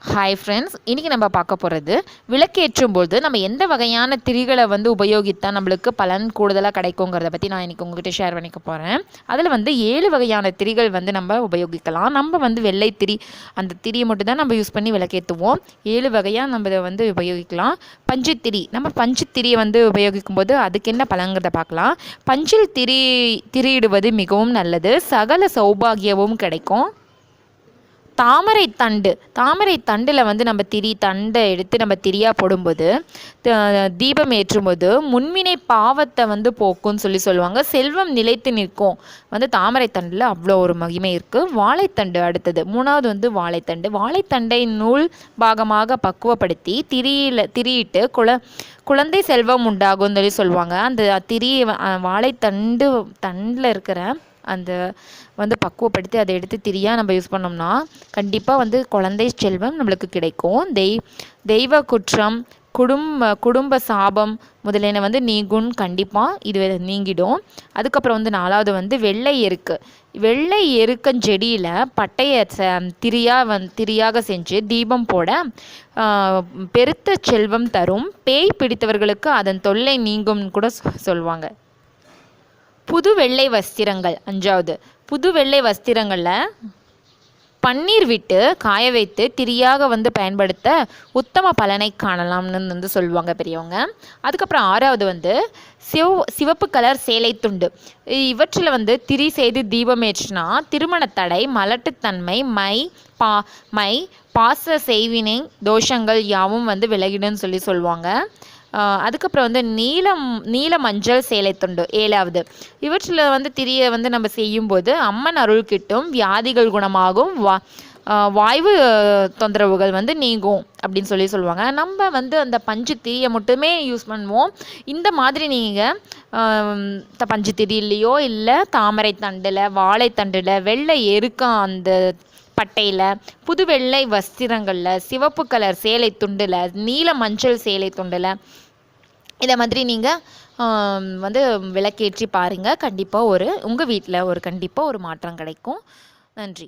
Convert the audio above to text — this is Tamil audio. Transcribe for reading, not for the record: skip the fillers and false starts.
ஹாய் ஃப்ரெண்ட்ஸ், இன்றைக்கி நம்ம பார்க்க போகிறது விளக்கேற்றும் போது நம்ம எந்த வகையான திரிகளை உபயோகித்தால் நம்மளுக்கு பலன் கூடுதலாக கிடைக்குங்கிறத பற்றி நான் இன்றைக்கி உங்கள்கிட்ட ஷேர் பண்ணிக்க போகிறேன். அதில் 7 வகையான திரிகள் நம்ம உபயோகிக்கலாம். நம்ம வெள்ளை திரி, அந்த திரியை மட்டும் தான் நம்ம யூஸ் பண்ணி விளக்கேற்றுவோம். 7 வகையாக நம்ம இதை உபயோகிக்கலாம். பஞ்சுத்திரி, நம்ம பஞ்சுத்திரியை உபயோகிக்கும் போது அதுக்கு என்ன பலங்கிறத பார்க்கலாம். பஞ்சில் திரியிடுவது மிகவும் நல்லது, சகல சௌபாகியமும் கிடைக்கும். தாமரை தண்டில் நம்ம திரி தண்டை எடுத்து நம்ம திரியாக போடும்போது தீபம் ஏற்றும்போது முன்வினை பாவத்தை போக்குன்னு சொல்லுவாங்க. செல்வம் நிலைத்து நிற்கும். தாமரை தண்டில் அவ்வளோ ஒரு மகிமை இருக்குது. வாழைத்தண்டு அடுத்தது, 3வது வாழைத்தண்டை நூல் பாகமாக பக்குவப்படுத்தி திரியிட்டு குழந்தை செல்வம் உண்டாகும்னு சொல்லுவாங்க. அந்த தண்டில் இருக்கிற அந்த பக்குவப்படுத்தி அதை எடுத்து திரியாக நம்ம யூஸ் பண்ணோம்னா கண்டிப்பாக குழந்தை செல்வம் நம்மளுக்கு கிடைக்கும். தெய்வ குற்றம், குடும்ப சாபம் முதலியன நீங்கும்னு கண்டிப்பாக இது நீங்கிடும். அதுக்கப்புறம் 4வது வெள்ளை எருக்கஞ்செடியில் பட்டையை திரியாக செஞ்சு தீபம் போட பெருத்த செல்வம் தரும். பேய் பிடித்தவர்களுக்கு அதன் தொல்லை நீங்கும்னு கூட சொல்லுவாங்க. புது வெள்ளை வஸ்திரங்கள் 5வது, புது வெள்ளை வஸ்திரங்களில் பன்னீர் விட்டு காய வைத்து திரியாக பயன்படுத்த உத்தம பலனை காணலாம்னு சொல்லுவாங்க பெரியவங்க. அதுக்கப்புறம் 6வது சிவப்பு கலர் சேலை துண்டு. இவற்றில் திரி செய்து தீபம் ஏற்றினா திருமண தடை, மலட்டுத்தன்மை, பாச செய்வினை தோஷங்கள் யாவும் விலகிடுன்னு சொல்லுவாங்க. அதுக்கப்புறம் நீல மஞ்சள் சேலை துண்டு 7வது. இவற்றில் திரியை நம்ம செய்யும்போது அம்மன் அருள் கிட்டும், வியாதிகள் குணமாகும், வாய்வு தொந்தரவுகள் நீங்கும் அப்படின்னு சொல்லுவாங்க. நம்ம அந்த பஞ்சு திரியை மட்டுமே யூஸ் பண்ணுவோம். இந்த மாதிரி நீங்கள் பஞ்சு திரியிலையோ இல்லை தாமரை தண்டில், வாழைத்தண்டில், வெள்ளை எருக்கம் அந்த பட்டையில், புது வெள்ளை வஸ்திரங்களில், சிவப்பு கலர் சேலை துண்டில், நீல மஞ்சள் சேலை துண்டில் இதை மாதிரி நீங்கள் விளக்கேற்றி பாருங்கள். கண்டிப்பாக உங்கள் வீட்டில் கண்டிப்பாக ஒரு மாற்றம் கிடைக்கும். நன்றி.